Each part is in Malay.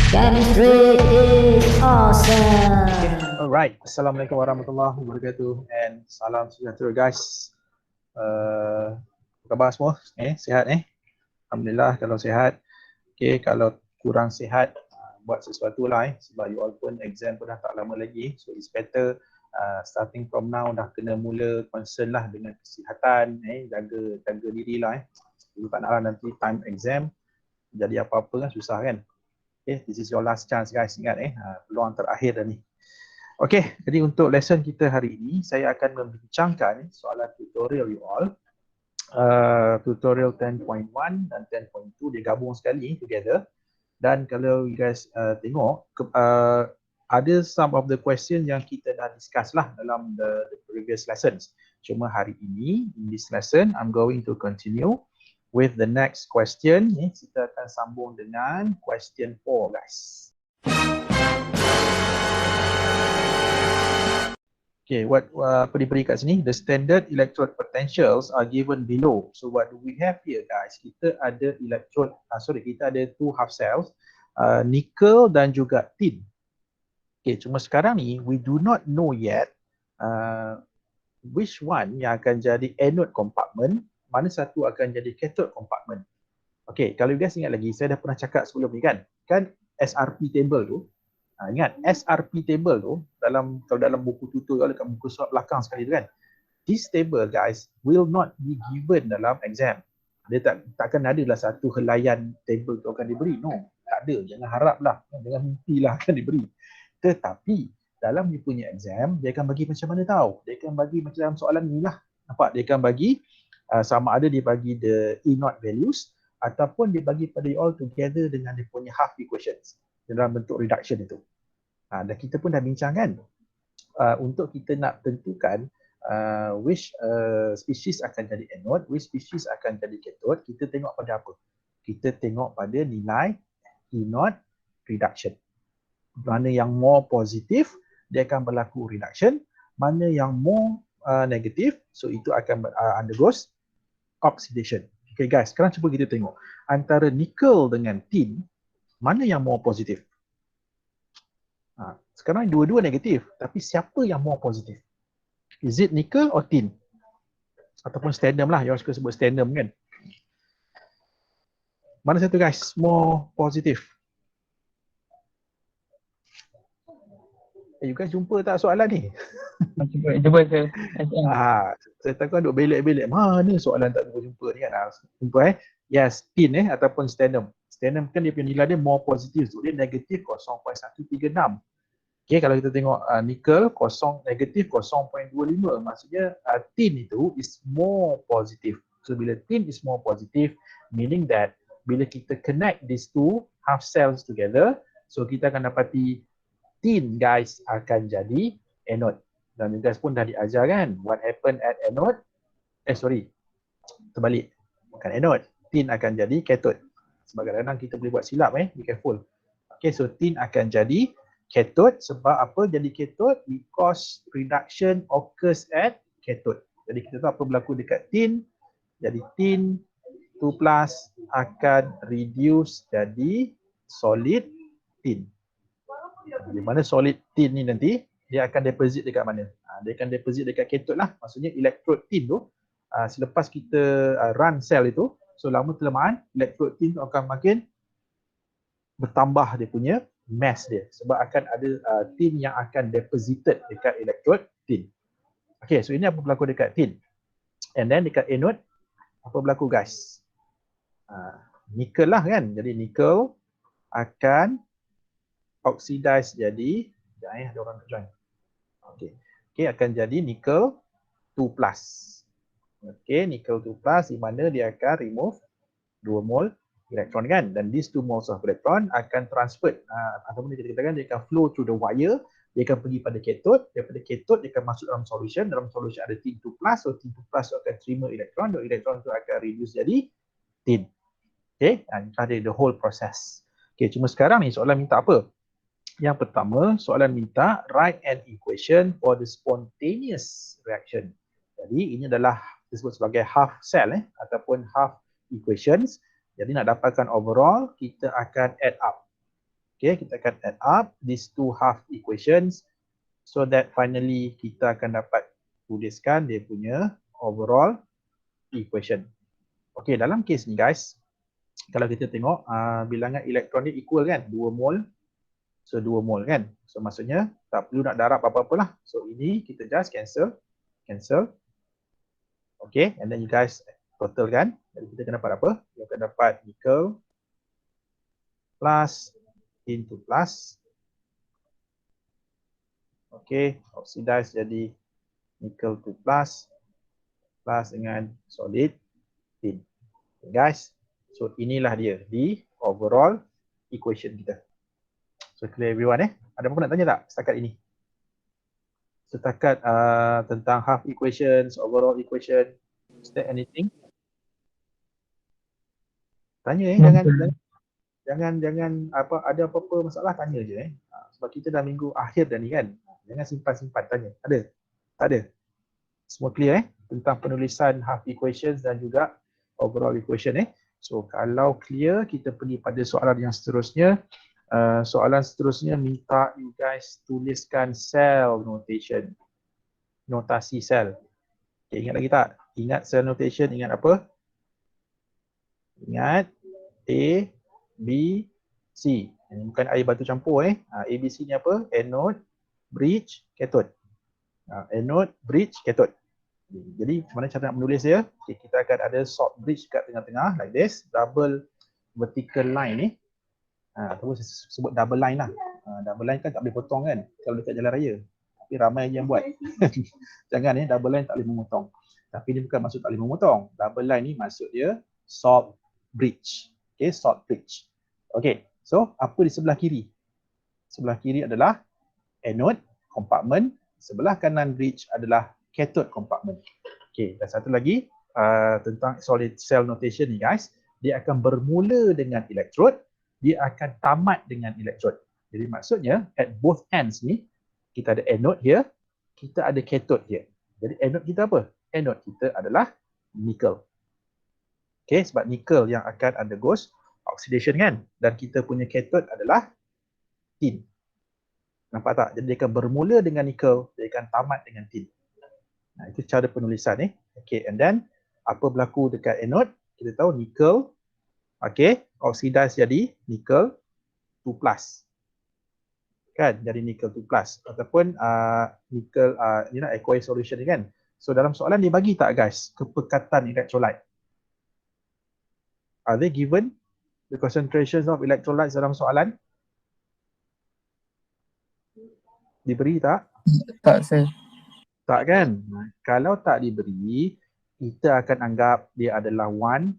Chemistry is awesome. Alright, Assalamualaikum warahmatullahi wabarakatuh and salam sejahtera guys. Apa khabar semua? Sihat Alhamdulillah kalau sihat. Okay, kalau kurang sihat, buat sesuatu lah sebab you all pun exam pun dah tak lama lagi. So it's better starting from now dah kena mula concern lah dengan kesihatan, jaga diri lah Dulu tak nak nanti time exam jadi apa-apa kan susah kan. Okay, this is your last chance guys, ingat peluang terakhir dah ni. Okey, jadi untuk lesson kita hari ini, saya akan membincangkan soalan tutorial you all. Tutorial 10.1 dan 10.2 dia gabung sekali together. Dan kalau you guys tengok, ada some of the question yang kita dah discuss lah dalam the previous lessons. Cuma hari ini, in this lesson, I'm going to continue with the next question. Kita akan sambung dengan question 4 guys. Okay, what diberi kat sini, the standard electrode potentials are given below. So what do we have here guys? Kita ada electrode, kita ada two half cells, nickel dan juga tin. Okay, cuma sekarang ni we do not know yet which one yang akan jadi anode compartment, mana satu akan jadi cathode compartment. Okay, kalau you guys ingat lagi, saya dah pernah cakap sebelum ni kan SRP table tu. Ingat SRP table tu kalau dalam buku tutorial dekat muka surat belakang sekali tu kan. This table guys will not be given dalam exam. Dia takkan ada lah satu helaian table tu akan diberi. No, tak ada. Jangan harap lah, jangan mimpi lah akan diberi. Tetapi dalam dia punya exam, dia akan bagi macam mana tahu? Dia akan bagi macam dalam soalan ni lah. Nampak? Dia akan bagi sama ada dia bagi the E0 values ataupun dia bagi pada you all together dengan dia punya half equations dalam bentuk reduction itu. Dan kita pun dah bincang kan, untuk kita nak tentukan which species akan jadi anode, which species akan jadi cathode, kita tengok pada apa? Kita tengok pada nilai E0 reduction. Mana yang more positif, dia akan berlaku reduction. Mana yang more negatif, so itu akan undergoes oxidation. Okay guys, sekarang cuba kita tengok antara nickel dengan tin, mana yang more positif? Sekarang dua-dua negatif, tapi siapa yang more positif? Is it nickel or tin? Ataupun stannum lah, yang suka sebut stannum kan? Mana satu guys more positif? You guys jumpa tak soalan ni? Cuba ke SM. Saya takkan duk belek-belek, mana soalan tak jumpa ni kan? Jumpa yes, tin ataupun stannum. Stannum kan dia punya nilai dia more positif, so dia negatif 0.136. Okay, kalau kita tengok nickel negatif 0.25, maksudnya tin itu is more positive. So bila tin is more positive, meaning that bila kita connect these two half cells together, so kita akan dapati tin guys akan jadi anode. Dan you guys pun dah diajar kan what happen at anode, terbalik, bukan anode, tin akan jadi cathode. Sebab kadang-kadang kita boleh buat silap, be careful. Okay, so tin akan jadi cathode. Sebab apa jadi cathode? Because reduction occurs at cathode. Jadi kita tahu apa berlaku dekat tin. Jadi tin 2+ akan reduce jadi solid tin. Di mana solid tin ni nanti dia akan deposit dekat mana? Dia akan deposit dekat cathode lah. Maksudnya electrode tin tu selepas kita run sel itu, so lama kelamaan electrode tin tu akan makin bertambah dia punya mass dia, sebab akan ada tin yang akan deposited dekat electrode tin. Okay, so ini apa berlaku dekat tin. And then dekat anode, apa berlaku guys? Nickel lah kan, jadi nickel akan oxidize jadi, ada orang nak join. Okay, akan jadi nickel 2+. Okay, nickel 2+, di mana dia akan remove 2 mol elektron kan, dan these 2 moles of electron akan transferred ataupun kita katakan dia akan flow through the wire, dia akan pergi pada cathode, daripada cathode dia akan masuk dalam solution ada tin 2+, so tin 2+ akan terima elektron, dan elektron itu akan reduce jadi tin. Okay, and ada the whole process. Okay, cuma sekarang ni soalan minta apa? Yang pertama, soalan minta write an equation for the spontaneous reaction. Jadi ini adalah disebut sebagai half cell ataupun half equations. Jadi nak dapatkan overall, kita akan add up. Okay, kita akan add up these two half equations so that finally kita akan dapat tuliskan dia punya overall equation. Okay, dalam case ni guys, kalau kita tengok bilangan elektron ni equal kan, 2 mol. So 2 mol kan. So maksudnya tak perlu nak darab apa-apa lah. So ini kita just cancel. Okay, and then you guys total kan. Jadi kita akan dapat apa? Kita akan dapat nickel plus into plus. Okay, oxidize jadi nickel 2 plus dengan solid tin. Okay, guys, so inilah dia di overall equation kita. So clear everyone Ada apa nak tanya tak setakat ini? Setakat tentang half equations, overall equation, is there anything? Tanya jangan apa ada apa-apa masalah tanya je sebab kita dah minggu akhir dah ni kan. Jangan simpan-simpan tanya. Ada? Tak ada? Semua clear tentang penulisan half equations dan juga overall equation So kalau clear, kita pergi pada soalan yang seterusnya. Soalan seterusnya minta you guys tuliskan cell notation. Notasi sel. Okay, ingat lagi tak? Ingat cell notation, ingat apa? Ingat A, B, C. Ini bukan air batu campur A, B, C ni apa? Anode, bridge, cathode. Anode, bridge, cathode. Jadi macam mana cara nak menulis dia? Okay, kita akan ada salt bridge kat tengah-tengah like this, double vertical line ni. Terus sebut double line lah. Double line kan tak boleh potong kan kalau dekat jalan raya. Tapi ramai yang buat. Jangan double line tak boleh memotong. Tapi ni bukan maksud tak boleh memotong. Double line ni maksud dia salt bridge. Okay, salt bridge. Okay, so apa di sebelah kiri? Sebelah kiri adalah anode compartment, sebelah kanan bridge adalah cathode compartment. Okay, dan satu lagi tentang solid cell notation ni guys, dia akan bermula dengan electrode, dia akan tamat dengan electrode. Jadi maksudnya at both ends ni, kita ada anode here, kita ada cathode here. Jadi anode kita apa? Anode kita adalah nickel. Okay, sebab nickel yang akan undergoes oxidation kan, dan kita punya cathode adalah tin. Nampak tak? Jadi dia akan bermula dengan nickel, dia akan tamat dengan tin. Itu cara penulisan Okay, and then apa berlaku dekat anode? Kita tahu nickel, okay, oxidize jadi nickel 2 plus. Kan? Jadi nickel 2 plus ataupun nickel ni lah aqueous solution ni kan. So dalam soalan dia bagi tak guys kepekatan electrolyte? Are they given the concentrations of electrolytes dalam soalan? Diberi tak? Tak, sir. Tak kan? Kalau tak diberi, kita akan anggap dia adalah 1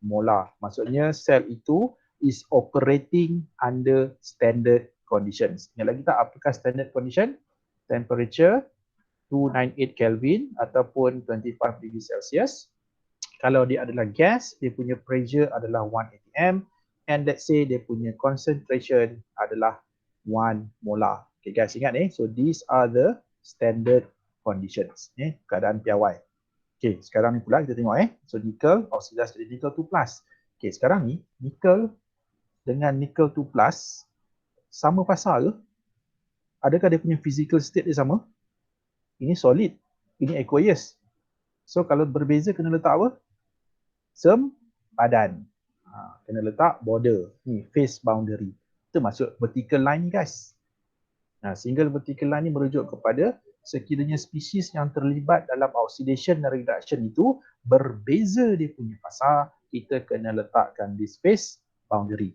molar. Maksudnya sel itu is operating under standard conditions. Ingat lagi tak apakah standard condition? Temperature 298 Kelvin ataupun 25 degree Celsius. Kalau dia adalah gas, dia punya pressure adalah 1 atm and let's say dia punya concentration adalah 1 molar. Okay guys, ingat so these are the standard conditions keadaan piawai. Okay, sekarang ni pula kita tengok so nickel oxidize jadi nickel 2 plus. Okay, sekarang ni nickel dengan nickel 2 plus sama fasa ke? Adakah dia punya physical state dia sama? Ini solid, ini aqueous. So kalau berbeza kena letak apa? Sempadan. Kena letak border. Ni phase boundary. Itu maksud vertical line ni guys. Single vertical line ni merujuk kepada sekiranya spesies yang terlibat dalam oxidation dan reduction itu berbeza dia punya fasa, kita kena letakkan this phase boundary.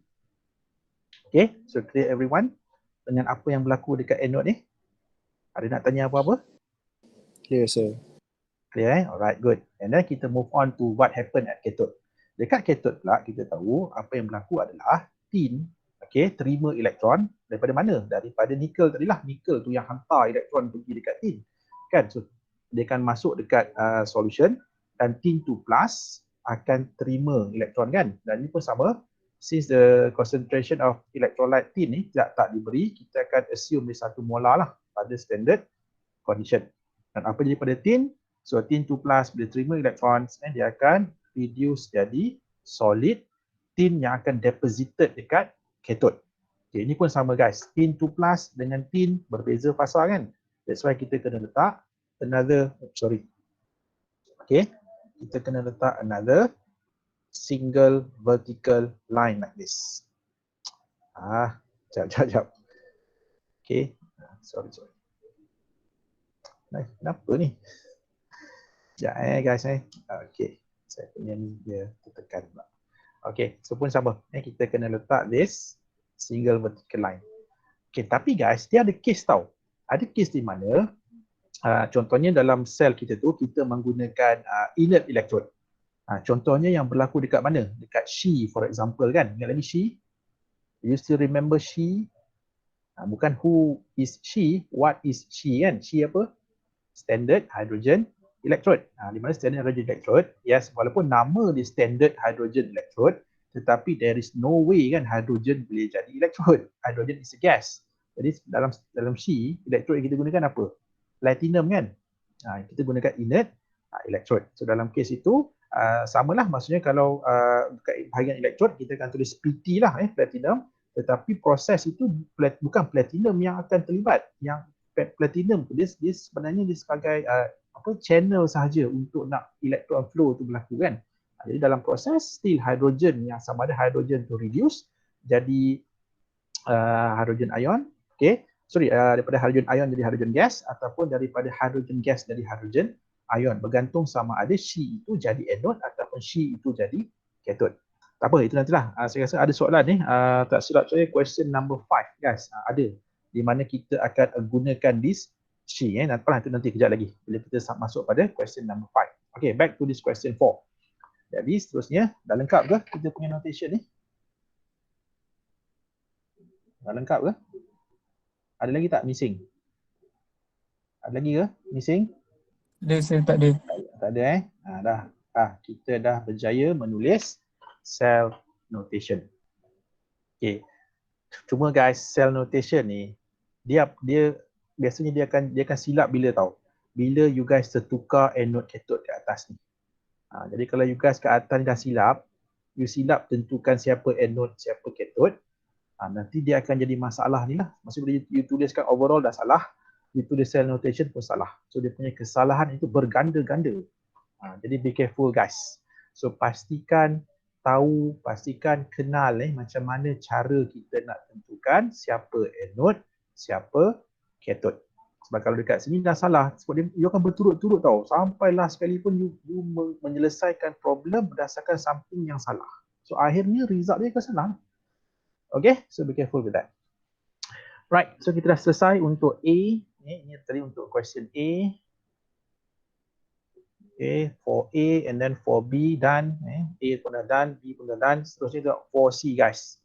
Okay, so clear everyone dengan apa yang berlaku dekat anode ni? Ada nak tanya apa-apa? Clear, sir. Clear Alright, good. And then kita move on to what happened at cathode. Dekat cathode pula kita tahu apa yang berlaku adalah tin, okay, terima elektron daripada mana? Daripada nickel tadilah. Nickel tu yang hantar elektron pergi dekat tin. Kan? So dia akan masuk dekat solution dan tin 2 plus akan terima elektron kan? Dan ini pun sama. Since the concentration of electrolyte tin ni tak diberi, kita akan assume dia 1 molar lah pada standard condition. Dan apa jadi pada tin? So tin 2 plus bila terima electrons and dia akan reduce jadi solid tin yang akan deposited dekat cathode. Okay, ini pun sama guys. Tin 2 plus dengan tin berbeza fasa kan. That's why kita kena letak another, okay, kita kena letak another single vertical line like this. Jap. Okay, sorry. Kenapa ni? Sekejap guys Okay, saya punya ni dia tertekan pula. Okay, so pun sama. Kita kena letak this single vertical line. Okay, tapi guys, dia ada case tau. Ada case di mana contohnya dalam sel kita tu kita menggunakan inert electrode. Contohnya yang berlaku dekat mana? Dekat She for example kan. Ingat lagi She? You still remember She? Bukan who is she, what is she kan? She apa? Standard hydrogen electrode. Di mana standard hydrogen electrode, yes, walaupun nama dia standard hydrogen electrode, tetapi there is no way kan hydrogen boleh jadi electrode. Hydrogen is a gas. Jadi dalam She, electrode yang kita gunakan apa? Platinum kan? Kita gunakan inert electrode. So dalam kes itu samalah, maksudnya kalau dekat bahagian electrode kita akan tulis PT lah platinum, tetapi proses itu bukan platinum yang akan terlibat. Yang platinum tu dia sebenarnya dia sebagai channel sahaja untuk nak electron flow tu berlaku kan. Jadi dalam proses still hydrogen yang sama ada hydrogen tu reduce jadi hydrogen ion, daripada hydrogen ion jadi hydrogen gas ataupun daripada hydrogen gas jadi hydrogen ion, bergantung sama ada She itu jadi anode ataupun She itu jadi cathode. Tak apa, itu nantilah. Saya rasa ada soalan ni, tak silap saya question number 5 guys, ada di mana kita akan gunakan this She nanti kejap lagi bila kita masuk pada question number 5. Okay, back to this question 4. Jadi seterusnya, dah lengkap ke kita punya notation ni? Dah lengkap ke? Ada lagi tak missing? Ada lagi ke missing? Ada saya tak ada. Tak ada dah. Kita dah berjaya menulis cell notation. Okay. Cuma guys, cell notation ni dia biasanya dia akan silap bila tahu. Bila you guys tertukar anode cathode ke atas ni. Jadi kalau you guys ke atas ni dah silap, you silap tentukan siapa anode, siapa cathode, nanti dia akan jadi masalah ni lah. Maksudnya you tuliskan overall dah salah, you tulis cell notation pun salah. So dia punya kesalahan itu berganda-ganda. Jadi be careful guys. So pastikan kenal macam mana cara kita nak tentukan siapa anode, siapa cathode. Sebab kalau dekat sini dah salah, sebab dia akan berturut-turut tau. Sampai last sekali pun you menyelesaikan problem berdasarkan something yang salah. So akhirnya result dia akan salah. Okay, so be careful with that. Right, so kita dah selesai untuk A. Ini tadi untuk question A. Okay, for A and then for B done. A pun dah done, B pun dah done. Seterusnya untuk for C guys.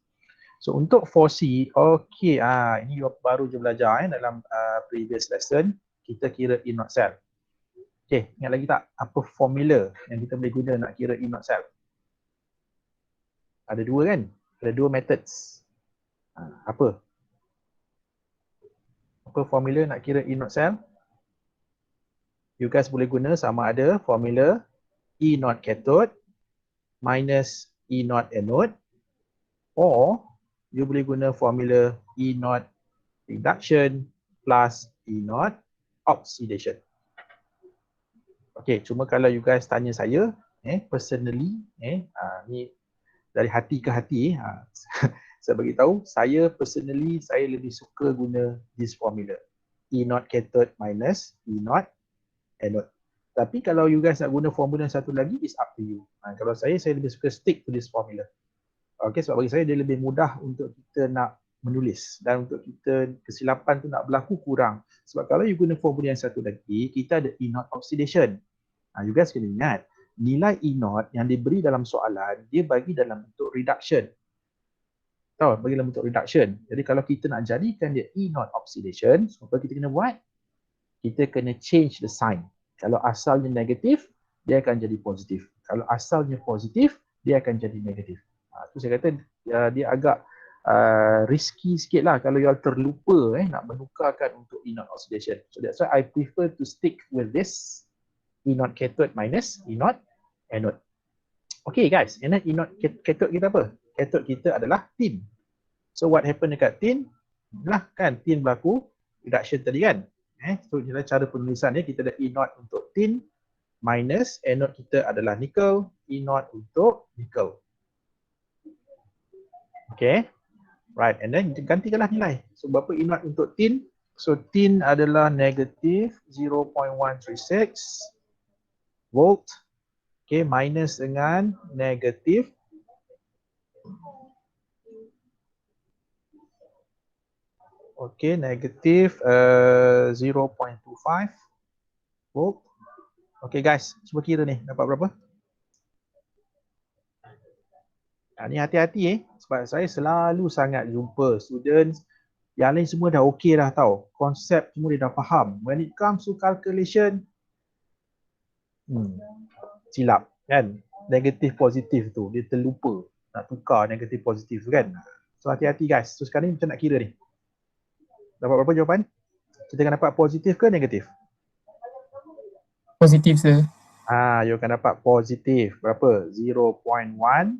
So untuk for C, okay, ini baru je belajar dalam previous lesson. Kita kira inert cell. Okay, ingat lagi tak apa formula yang kita boleh guna nak kira inert cell? Ada dua kan? Ada dua methods. Apa formula nak kira inert cell? You guys boleh guna sama ada formula E naught cathode minus E naught anode, or you boleh guna formula E naught reduction plus E naught oxidation. Okay, cuma kalau you guys tanya saya, personally, ni dari hati ke hati, saya bagi tahu, saya personally saya lebih suka guna this formula E naught cathode minus E naught anode. Tapi kalau you guys nak guna formula yang satu lagi, is up to you. Kalau saya lebih suka stick to this formula. Okay, sebab bagi saya dia lebih mudah untuk kita nak menulis dan untuk kita kesilapan tu nak berlaku kurang. Sebab kalau you guna formula yang satu lagi, kita ada E naught oxidation. You guys kena ingat, nilai E naught yang diberi dalam soalan, dia bagi dalam bentuk reduction. Tahu, bagi dalam bentuk reduction. Jadi kalau kita nak jadikan dia E naught oxidation, so apa kita kena buat? Kita kena change the sign. Kalau asalnya negatif, dia akan jadi positif. Kalau asalnya positif, dia akan jadi negatif. Itu saya kata dia agak risky sikit lah kalau you all terlupa nak menukarkan untuk E naught oxidation. So that's why I prefer to stick with this E naught cathode minus E naught anode. Okay guys, and then E naught cathode kita apa? Cathode kita adalah tin. So what happen dekat tin? Lah kan tin berlaku reduction tadi kan. So dalam cara penulisan ni kita ada E0 untuk tin minus anode kita adalah nickel, E0 untuk nickel. Okay. Right, and then gantikanlah nilai. So berapa E0 untuk tin? So tin adalah negative 0.136 volt. Okay, minus dengan negative negative 0.25 volt. Okay guys, cuba kira ni dapat berapa? Ni hati-hati sebab saya selalu sangat jumpa students yang lain semua dah okey dah tahu. Konsep semua dia dah faham. When it comes to calculation, silap kan? Negatif positif tu, dia terlupa nak tukar negatif positif tu kan? So hati-hati guys. So sekarang ni macam nak kira ni. Dapat berapa jawapan? Kita akan dapat positif ke negatif? Positif sir. You akan dapat positif. Berapa? 0.114.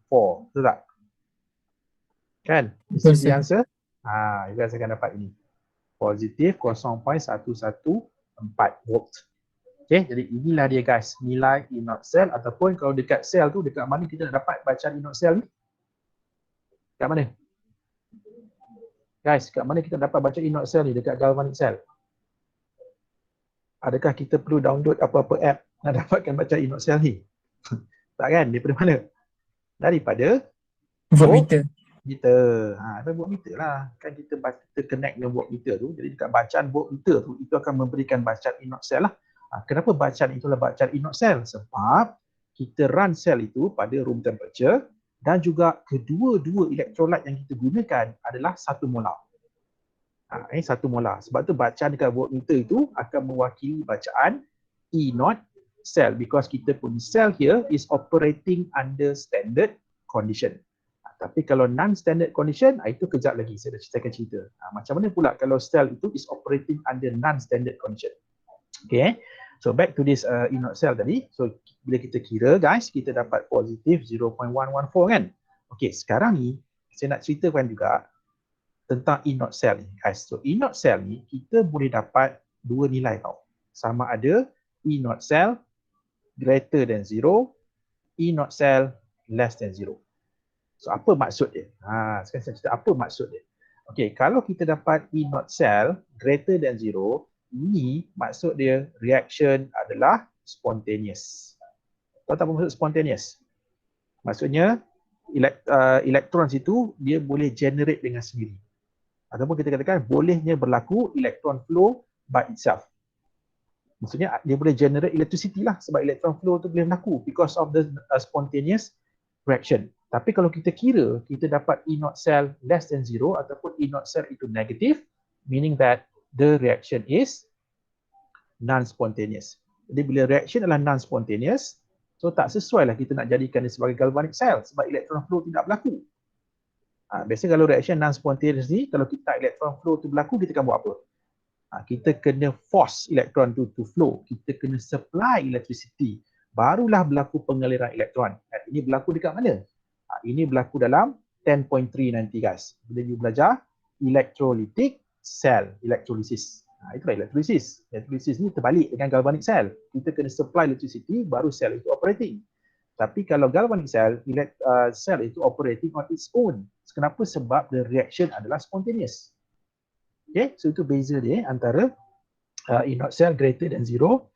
Betul tak? Kan? This is the answer. You guys akan dapat ini. Positif 0.114 volt. Okay, jadi inilah dia guys. Nilai E0 cell ataupun kalau dekat sel tu, dekat mana kita nak dapat bacaan E0 cell ni? Dekat mana? Guys, kat mana kita dapat baca E0 cell ni? Dekat galvanic cell. Adakah kita perlu download apa-apa app nak dapatkan baca E0 cell ni? Tak kan? Daripada mana? Daripada Voltmeter. Voltmeter lah. Kan kita connect dengan voltmeter tu. Jadi dekat bacaan voltmeter tu, itu akan memberikan bacaan E0 cell lah. Kenapa bacaan itulah bacaan E0 cell? Sebab kita run sel itu pada room temperature dan juga kedua-dua elektrolit yang kita gunakan adalah 1 molar. 1 molar. Sebab tu bacaan dekat voltmeter itu akan mewakili bacaan E0 cell because kita pun cell here is operating under standard condition. Tapi kalau non-standard condition, itu kejap lagi saya dah ceritakan cerita. Macam mana pula kalau cell itu is operating under non-standard condition. Okay, so back to this E0 cell tadi. So bila kita kira guys, kita dapat positif 0.114 kan. Okay, sekarang ni saya nak ceritakan juga tentang E0 cell ni guys. So E0 cell ni kita boleh dapat dua nilai tau. Sama ada E0 cell greater than 0, E0 cell less than 0. So apa maksud dia? Sekarang saya cerita apa maksud dia. Okay, kalau kita dapat E0 cell greater than 0, ini maksud dia reaction adalah spontaneous. Tahu tak apa maksud spontaneous? Maksudnya elektron itu dia boleh generate dengan sendiri. Ataupun kita katakan bolehnya berlaku electron flow by itself. Maksudnya dia boleh generate electricity lah sebab electron flow tu boleh berlaku because of the spontaneous reaction. Tapi kalau kita kira kita dapat E0 cell less than 0 ataupun E0 cell itu negative, meaning that the reaction is non-spontaneous. Jadi bila reaction adalah non-spontaneous, so tak sesuai lah kita nak jadikan dia sebagai galvanic cell sebab electron flow tidak berlaku. Biasanya kalau reaction non-spontaneous ni, kalau kita electron flow tu berlaku, kita akan buat apa? Kita kena force elektron tu to flow. Kita kena supply electricity. Barulah berlaku pengaliran elektron. Dan ini berlaku dekat mana? Ini berlaku dalam 10.3 nanti guys. Bila you belajar electrolytic cell electrolysis. Itulah electrolysis. Electrolysis ni terbalik dengan galvanic cell. Kita kena supply electricity baru cell itu operating. Tapi kalau galvanic cell, cell itu operating on its own. Kenapa? Sebab the reaction adalah spontaneous. Okay, so itu beza dia antara E0 cell greater than 0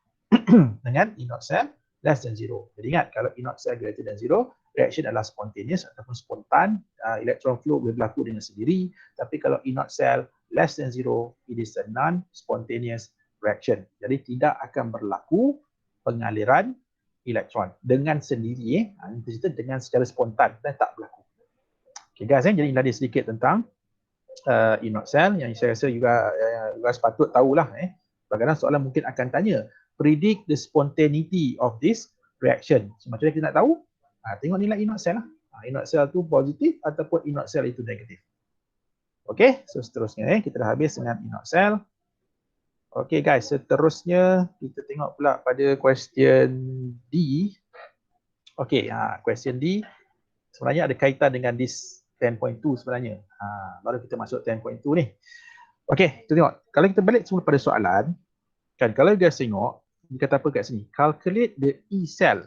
dengan E0 cell less than 0. Jadi ingat, kalau E0 cell greater than 0, reaction adalah spontaneous ataupun spontan, electron flow boleh berlaku dengan sendiri. Tapi kalau E0 cell less than 0, it is a non-spontaneous reaction. Jadi tidak akan berlaku pengaliran elektron dengan sendiri, dengan secara spontan dan tak berlaku. Okay guys, jadi inilah dia sedikit tentang E0 cell yang saya rasa juga guys patut tahulah. Kadang-kadang soalan mungkin akan tanya, predict the spontaneity of this reaction. So, macam mana kita nak tahu? Tengok nilai E0 cell lah. E0 cell tu positif ataupun E0 cell itu negatif. Okay, so seterusnya kita dah habis dengan E0 cell. Okay guys, seterusnya kita tengok pula pada question D. Okay, question D. sebenarnya ada kaitan dengan this 10.2 sebenarnya. Baru kita masuk 10.2 ni. Okey, kita tengok. Kalau kita balik semula pada soalan, kan kalau guys tengok, dia kata apa kat sini? Calculate the E cell.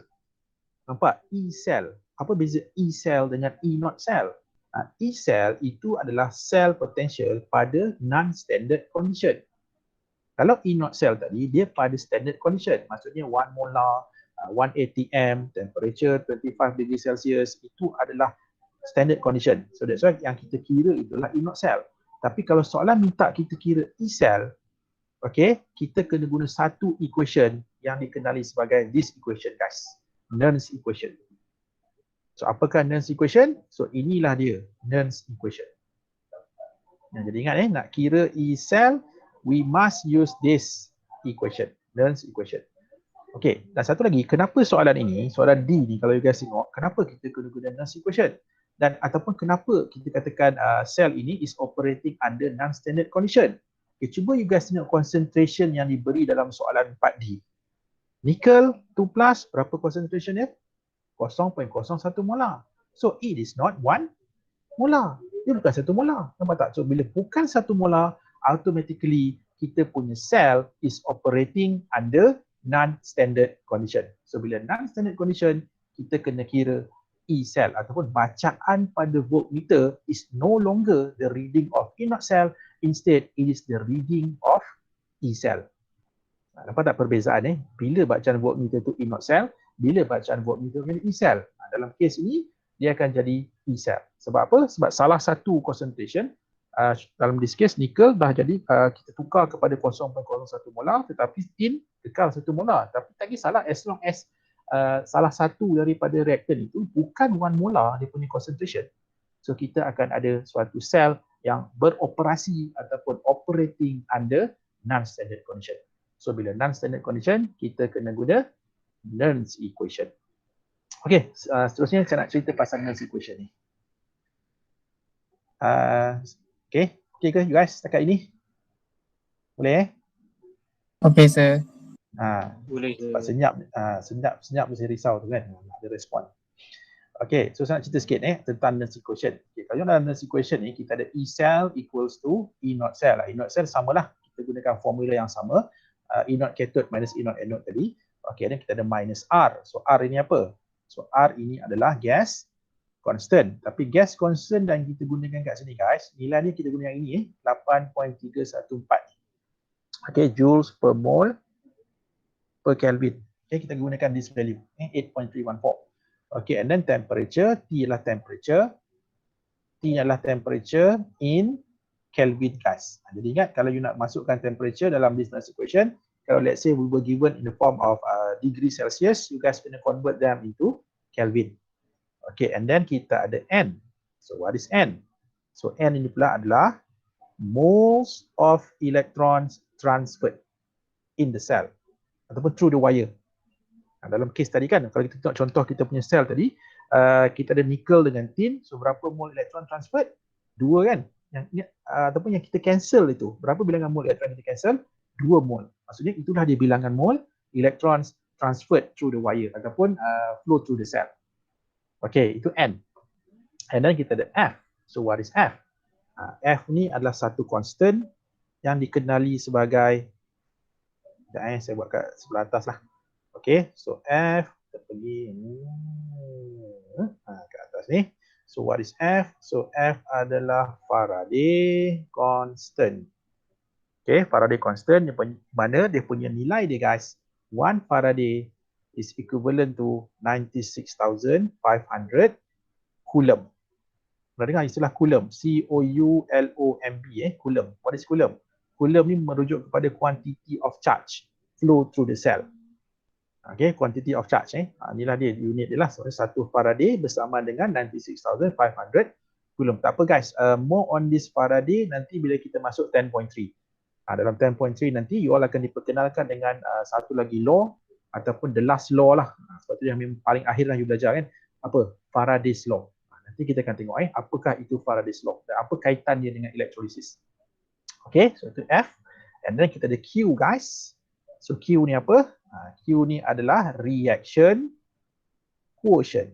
Nampak? E cell. Apa beza E cell dengan E not cell? E cell itu adalah cell potential pada non-standard condition. Kalau E not cell tadi, dia pada standard condition. Maksudnya 1 molar, 1 atm, temperature 25 degree Celsius, itu adalah standard condition. So that's why yang kita kira itulah E not cell. Tapi kalau soalan minta kita kira E cell, okay, kita kena guna satu equation yang dikenali sebagai this equation guys. Nernst equation. So apakah Nernst equation? So inilah dia, Nernst equation. Jadi ingat nak kira E cell, we must use this equation, Nernst equation. Okay, dan satu lagi, kenapa soalan ini, soalan D ni kalau you guys tengok, kenapa kita kena guna Nernst equation? Dan ataupun kenapa kita katakan cell ini is operating under non-standard condition. Okay, cuba you guys tengok concentration yang diberi dalam soalan 4D. Nickel 2+, berapa concentration dia? 0.01 molar. So it is not 1 molar. Dia bukan 1 molar. Nampak tak? So bila bukan 1 molar, automatically kita punya cell is operating under non-standard condition. So bila non-standard condition, kita kena kira E cell ataupun bacaan pada voltmeter is no longer the reading of E not cell, instead it is the reading of E cell. Nampak tak perbezaan Bila bacaan voltmeter tu E not cell, bila bacaan voltmeter tu E cell. Dalam kes ini dia akan jadi E cell. Sebab apa? Sebab salah satu concentration dalam this case nickel dah jadi kita tukar kepada 0.01 molar, tetapi tin kekal 1 molar. Tapi tak kisahlah as long as salah satu daripada reaktan itu bukan 1 molar dia punya concentration. So kita akan ada suatu sel yang beroperasi ataupun operating under non-standard condition. So bila non-standard condition, kita kena guna Nernst equation. Okey, seterusnya saya nak cerita pasal Nernst equation ni. Okey ke you guys setakat ini? Boleh Okay, sir. Boleh. Sebab senyap mesti risau tu kan, ada respon. Okay, so saya nak cerita sikit tentang Nernst equation. Okay, kalau dalam Nernst equation ni kita ada E cell equals to E not cell. E not cell samalah, kita gunakan formula yang sama, E not cathode minus E not anode tadi. Okay, dan kita ada minus R. So R ini apa? So R ini adalah gas constant. Tapi gas constant yang kita gunakan kat sini guys, nilai ni kita guna yang ini 8.314. Okay, joules per mole per Kelvin. Okay, kita gunakan this value 8.314. Okay, and then temperature, T adalah temperature. T adalah temperature in Kelvin guys. Jadi ingat kalau you nak masukkan temperature dalam this Nernst equation, kalau let's say we were given in the form of degree Celsius, you guys kena convert them into Kelvin. Okay, and then kita ada N. So what is N? So N ini pula adalah moles of electrons transferred in the cell ataupun through the wire. Dalam case tadi kan, kalau kita tengok contoh kita punya sel tadi, kita ada nickel dengan tin, so berapa mole elektron transferred? 2 kan? Ataupun yang kita cancel itu, berapa bilangan mole elektron kita cancel? 2 mole. Maksudnya itulah dia bilangan mole electrons transferred through the wire ataupun flow through the cell. Okay, itu N. And then kita ada F. So what is F? F ni adalah satu constant yang dikenali sebagai, saya buat kat sebelah atas lah. Okay, so F, kita pergi ke atas ni. So what is F? So F adalah Faraday constant. Okay, Faraday constant, mana dia punya nilai dia guys, 1 Faraday is equivalent to 96,500 coulomb. Pernah dengar istilah coulomb? C-O-U-L-O-M-B, coulomb. What is coulomb? Coulomb ni merujuk kepada quantity of charge flow through the cell. Okay, quantity of charge. Inilah dia, unit dia lah. So, 1 Faraday bersama dengan 96,500 coulomb. Tak apa guys, more on this Faraday nanti bila kita masuk 10.3. Dalam 10.3 nanti you all akan diperkenalkan dengan satu lagi law ataupun the last law lah. Sebab tu yang paling akhir lah you belajar kan. Apa? Faraday's law. Nanti kita akan tengok apakah itu Faraday's law dan apa kaitannya dengan electrolysis. Okay, so itu F. And then kita ada Q guys. So Q ni apa? Q ni adalah reaction quotient.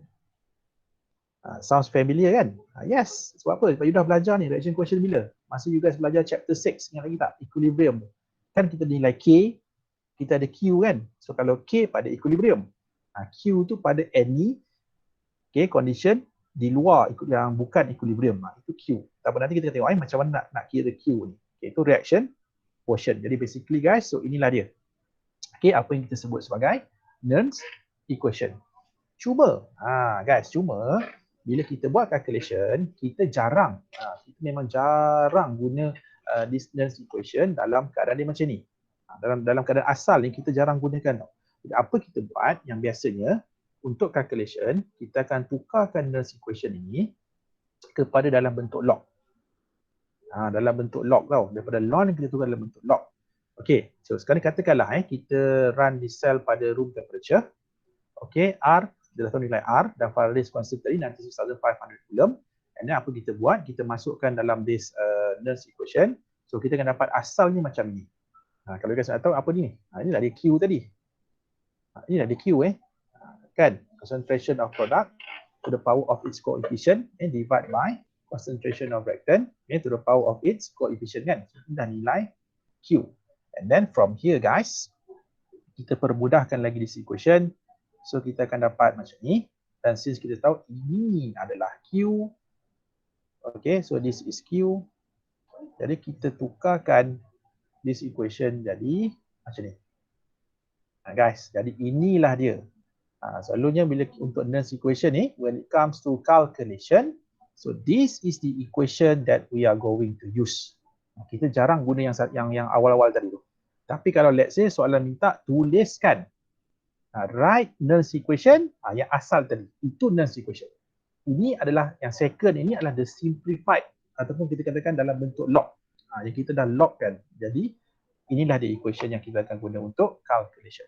Sounds familiar kan? Yes. Sebab apa? Sebab you dah belajar ni reaction quotient bila? Masa you guys belajar chapter 6, ingat lagi tak? Equilibrium. Kan kita nilai K, kita ada Q kan? So kalau K pada equilibrium, Q tu pada any condition di luar yang bukan equilibrium. Itu Q. Tapi nanti kita tengok macam mana nak kira Q ni. Itu reaction quotient. Jadi basically guys, so inilah dia. Apa yang kita sebut sebagai Nernst equation. Cuma, guys, bila kita buat calculation, kita jarang, kita memang jarang guna this Nernst equation dalam keadaan dia macam ni. Dalam keadaan asal ni kita jarang gunakan tau. Jadi apa kita buat yang biasanya untuk calculation, kita akan tukarkan Nernst equation ini kepada dalam bentuk log. Dalam bentuk log tau. Daripada log kita tukar dalam bentuk log. Okay, so sekarang katakanlah kita run di cell pada room temperature. Okay, R, dia dah tahu nilai R dan Faraday's constant tadi 96,500 coulomb. And then apa kita buat? Kita masukkan dalam this Nernst equation. So kita akan dapat asalnya macam ni. Kalau guys nak tahu apa ni? Inilah dia Q tadi. Inilah dia Q kan? Concentration of product to the power of its coefficient and divide by concentration of reactant to the power of its coefficient kan? So inilah nilai Q. And then from here guys, kita permudahkan lagi this equation. So kita akan dapat macam ni. Dan since kita tahu ini adalah Q. Okay, so this is Q. Jadi kita tukarkan this equation jadi macam ni. Guys, jadi inilah dia. Selalunya bila untuk Nernst equation ni, when it comes to calculation, so this is the equation that we are going to use. Kita jarang guna yang awal-awal tadi tu. Tapi kalau let's say soalan minta tuliskan write Nernst equation, yang asal tadi, itu Nernst equation. Ini adalah yang second, ini adalah the simplified ataupun kita katakan dalam bentuk log. Yang kita dah logkan. Jadi inilah the equation yang kita akan guna untuk calculation.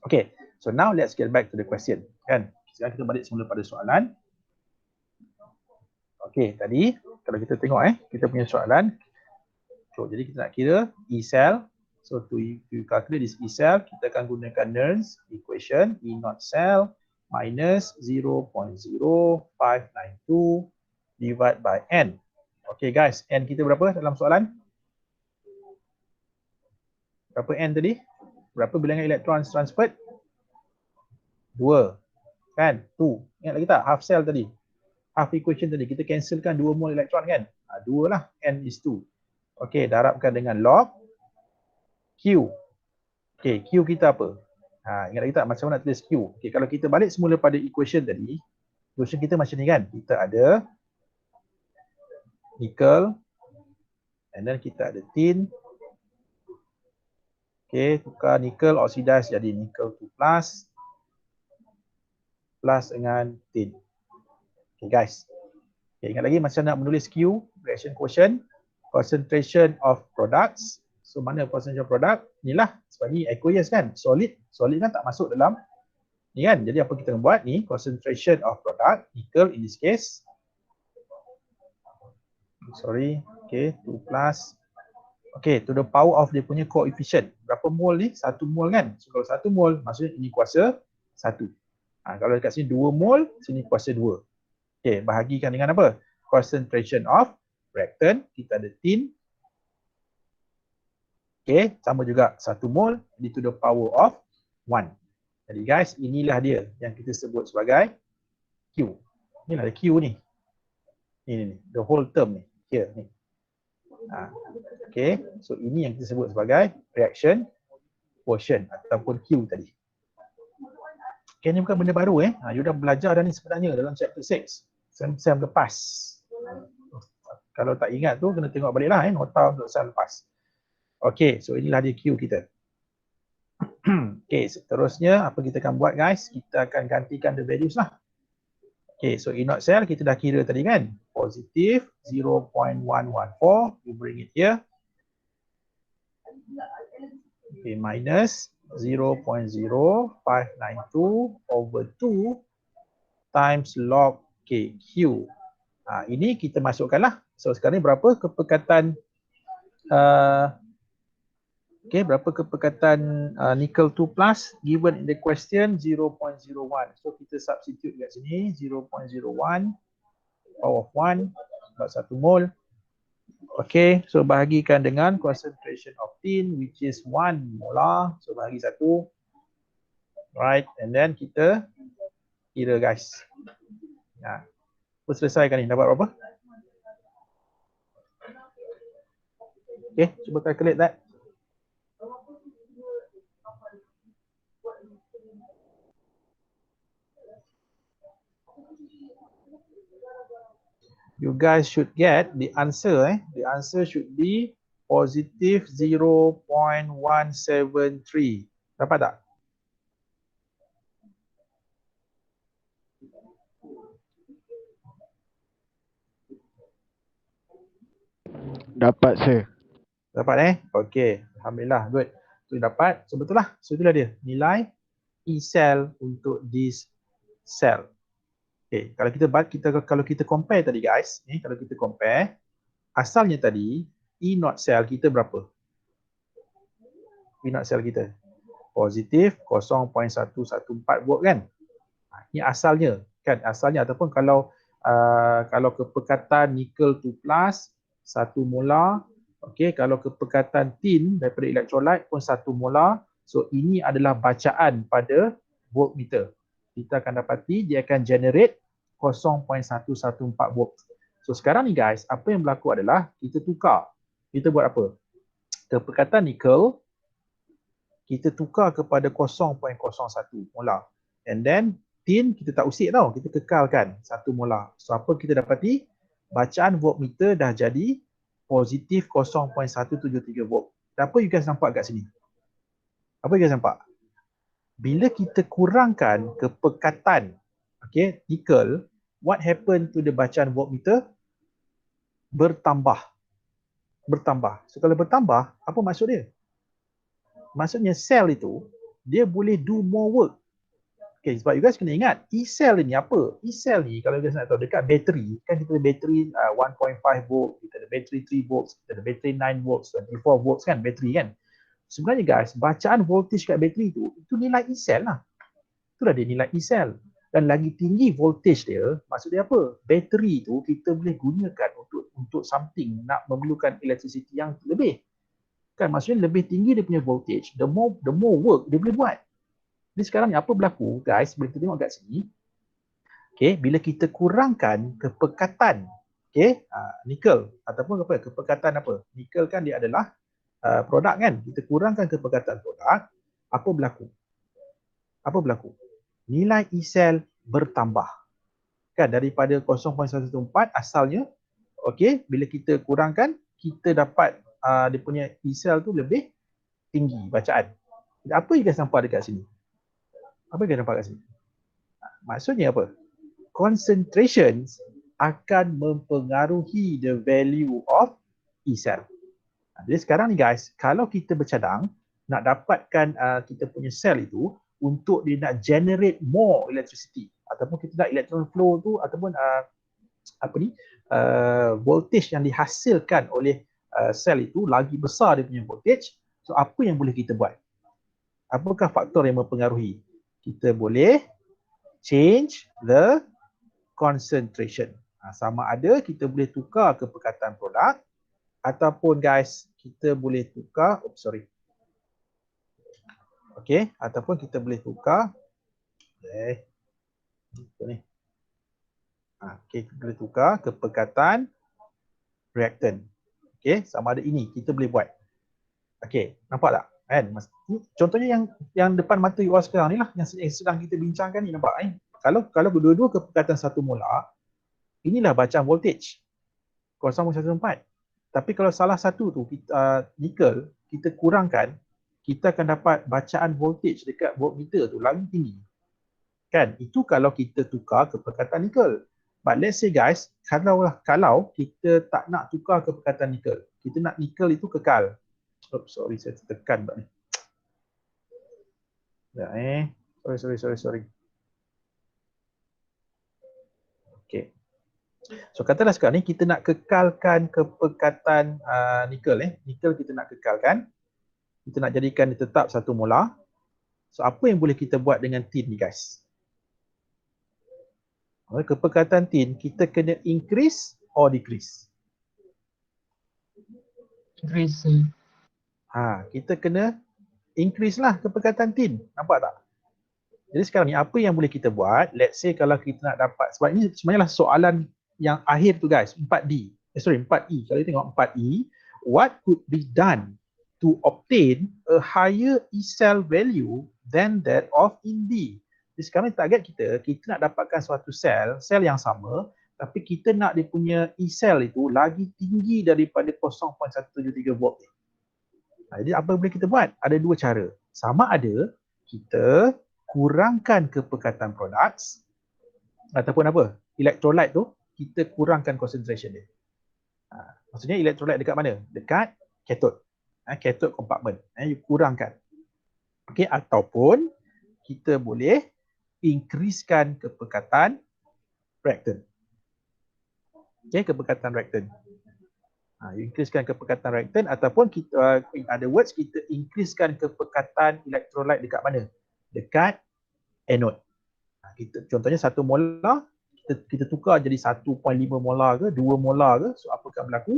Okay, so now let's get back to the question. Kan? Sekarang kita balik semula pada soalan. Okay, tadi kalau kita tengok kita punya soalan. So jadi kita nak kira E cell. So to calculate this E cell, kita akan gunakan Nernst equation E naught cell minus 0.0592 divided by N. Okay guys, N kita berapa dalam soalan? Berapa N tadi? Berapa bilangan elektron transferred? 2. Kan? 2. Ingat lagi tak? Half cell tadi. Half equation tadi. Kita cancelkan 2 mol elektron kan? 2 lah. N is 2. Okay, darabkan dengan log Q. Okay, Q kita apa? Ingat lagi tak macam mana nak tulis Q? Okay, kalau kita balik semula pada equation tadi, equation kita macam ni kan? Kita ada nickel, and then kita ada tin. Okay, tukar nickel oxidize jadi nickel 2 plus dengan tin. Okay guys. Okay, ingat lagi macam nak menulis Q, reaction quotient, concentration of products. So mana concentration of product? Inilah, sebab ni aqueous kan, solid kan tak masuk dalam ni kan. Jadi apa kita buat ni, concentration of product, nickel in this case. Sorry, okay, 2 plus. Okay, to the power of dia punya coefficient. Berapa mol ni? 1 mol kan? So kalau 1 mol, maksudnya ini kuasa 1. Kalau dekat sini 2 mol, sini kuasa 2. Okay, bahagikan dengan apa? Concentration of reactant, kita ada tin. Okay, sama juga 1 mol, jadi to the power of 1. Jadi guys, inilah dia yang kita sebut sebagai Q. Inilah Q ni. Ini, the whole term ni. Here, ni. Okay, so ini yang kita sebut sebagai reaction quotient ataupun Q tadi. Okay, ni bukan benda baru you dah belajar dah ni sebenarnya dalam chapter 6. Sem lepas. Kalau tak ingat tu, kena tengok baliklah nota untuk sem lepas. Okay, so inilah dia Q kita. Okay, seterusnya apa kita akan buat guys? Kita akan gantikan the values lah. Okay, so E naught cell kita dah kira tadi kan? Positif 0.114, you bring it here. Okay, minus 0.0592 over 2 times log KQ. Ini kita masukkanlah. So sekarang ni berapa kepekatan Okay, berapa kepekatan nickel 2 plus given in the question 0.01. So kita substitute kat sini 0.01 power of 1 sebab 1 mol. Okay, so bahagikan dengan concentration of tin which is 1 molar. So bahagi 1. Right, and then kita kira guys. Ya. Kita selesaikan ni, dapat berapa? Okay, cuba calculate that. You guys should get the answer. The answer should be positive 0.173. Dapat tak? Dapat, sir. Dapat Okey, alhamdulillah, good. So dapat, so betul lah. So itulah dia nilai E cell untuk this cell. Okey, kalau kita compare tadi guys, kalau kita compare asalnya tadi E naught cell kita berapa? E naught cell kita positif 0.114 volt kan? Ini asalnya kan, asalnya ataupun kalau kepekatan nickel 2 plus 1 molar. Okey, kalau kepekatan tin daripada elektrolit pun 1 molar. So ini adalah bacaan pada voltmeter. Kita akan dapati dia akan generate 0.114 volt. So sekarang ni guys, apa yang berlaku adalah kita tukar. Kita buat apa? Kepekatan nickel kita tukar kepada 0.01 molar. And then tin kita tak usik tau, kita kekalkan 1 molar. So apa kita dapati? Bacaan voltmeter dah jadi positif 0.173 volt. Apa you guys nampak kat sini? Apa you guys nampak? Bila kita kurangkan kepekatan nickel, what happen to the bacaan voltmeter? Bertambah. So kalau bertambah, apa maksud dia? Maksudnya sel itu dia boleh do more work. Okay, sebab you guys kena ingat E-cell ni apa? E-cell ni kalau you guys nak tahu dekat bateri, kan kita ada bateri 1.5 volt, kita ada bateri 3 volts, kita ada bateri 9 volts, 24 volts kan bateri kan. Sebenarnya guys, bacaan voltage kat bateri itu nilai E-cell lah. Itulah dia nilai E-cell. Dan lagi tinggi voltage dia, maksud dia apa? Bateri itu kita boleh gunakan untuk something, nak memerlukan electricity yang lebih. Kan maksudnya lebih tinggi dia punya voltage, the more work dia boleh buat. Jadi sekarang ni apa berlaku guys, boleh kita tengok kat sini. Bila kita kurangkan kepekatan nickel ataupun kepekatan apa? Nickel kan dia adalah produk kan. Kita kurangkan kepekatan produk, apa berlaku? Nilai E-cell bertambah. Kan daripada 0.114 asalnya, bila kita kurangkan, kita dapat dia punya E-cell tu lebih tinggi bacaan. Apa you guys nampak dekat sini? Maksudnya apa? Concentration akan mempengaruhi the value of E-cell. Jadi sekarang ni guys, kalau kita bercadang nak dapatkan kita punya sel itu untuk dia nak generate more electricity ataupun kita nak electron flow tu ataupun voltage yang dihasilkan oleh sel itu lagi besar dia punya voltage. So apa yang boleh kita buat? Apakah faktor yang mempengaruhi? Kita boleh change the concentration. Sama ada kita boleh tukar kepekatan produk ataupun guys kita boleh tukar ataupun kita boleh tukar kita boleh tukar kepekatan reaktan. Sama ada ini kita boleh buat. Nampak tak? Kan? Contohnya yang depan mata you all sekarang ni lah yang sedang kita bincangkan ni, nampak Kalau kedua-dua kepekatan 1 molar, inilah bacaan voltage 0.114. Tapi kalau salah satu tu nickel kita kurangkan, kita akan dapat bacaan voltage dekat voltmeter tu lagi tinggi. Kan? Itu kalau kita tukar kepekatan nickel. But let's say guys, kalau kita tak nak tukar kepekatan nickel, kita nak nickel itu kekal. Saya tekan ni. Sorry. So katalah sekarang ni kita nak kekalkan kepekatan nickel. Nickel kita nak kekalkan. Kita nak jadikan dia tetap 1 molar. So apa yang boleh kita buat dengan tin ni guys? Kepekatan tin kita kena increase or decrease? Increase, sir. Kita kena increase lah kepekatan tin. Nampak tak? Jadi sekarang ni apa yang boleh kita buat? Let's say kalau kita nak dapat, sebab ini sebenarnya lah soalan yang akhir tu guys, 4D. 4E. Kalau kita tengok 4E, what could be done to obtain a higher E cell value than that of in D? Jadi sekarang target kita nak dapatkan suatu sel yang sama, tapi kita nak dia punya E cell itu lagi tinggi daripada 0.173 volt. Jadi apa boleh kita buat? Ada dua cara. Sama ada kita kurangkan kepekatan produk ataupun apa? Electrolyte tu kita kurangkan concentration dia. Maksudnya electrolyte dekat mana? Dekat cathode. Cathode compartment. You kurangkan. Okey, ataupun kita boleh increasekan kepekatan reactant. Okey, kepekatan reactant. Increasekan kepekatan reactant ataupun kita in other words kita increasekan kepekatan electrolyte dekat mana? Dekat anode. Contohnya 1 molar kita tukar jadi 1.5 molar ke 2 molar ke, so apa akan berlaku?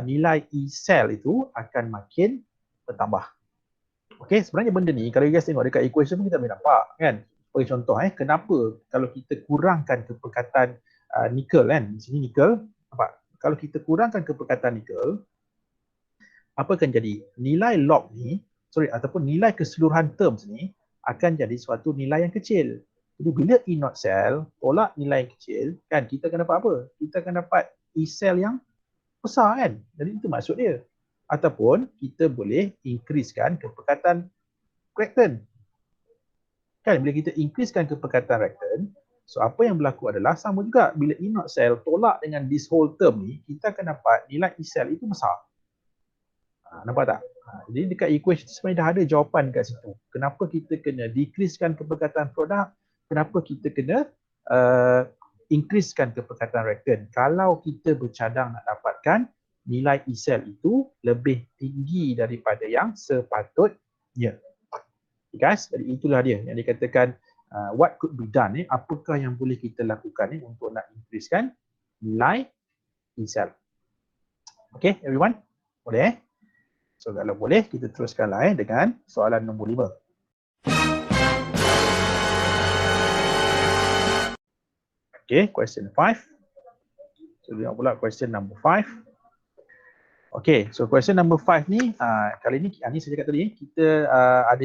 Nilai E cell itu akan makin bertambah. Okey, sebenarnya benda ni kalau you guys tengok dekat equation tu kita boleh nampak kan. Sebagai contoh kenapa kalau kita kurangkan kepekatan nikel kan, di sini nikel, nampak? Kalau kita kurangkan kepekatan nikel, apa akan jadi? Nilai log ni, ataupun nilai keseluruhan terms ni akan jadi suatu nilai yang kecil. Jadi bila E naught cell tolak nilai yang kecil, kan kita akan dapat apa? Kita akan dapat E cell yang besar kan? Jadi itu maksud dia. Ataupun kita boleh increasekan kepekatan reactant. Kan bila kita increasekan kepekatan reactant, so apa yang berlaku adalah sama juga bila E naught cell tolak dengan this whole term ni, kita akan dapat nilai E cell itu besar. Nampak tak? Jadi dekat equation sebenarnya dah ada jawapan kat situ. Kenapa kita kena decreasekan kepekatan produk, kenapa kita kena increasekan kepekatan reactant. Kalau kita bercadang nak dapatkan nilai E cell itu lebih tinggi daripada yang sepatutnya. Okay, guys, jadi itulah dia yang dikatakan what could be done. Apakah yang boleh kita lakukan untuk nak increasekan nilai E cell. Okay, everyone? Boleh? So kalau boleh kita teruskanlah dengan soalan nombor 5. Okay, question 5. So tengok pula question number 5. Okay, so question number 5 ni kali ni saya cakap tadi kita ada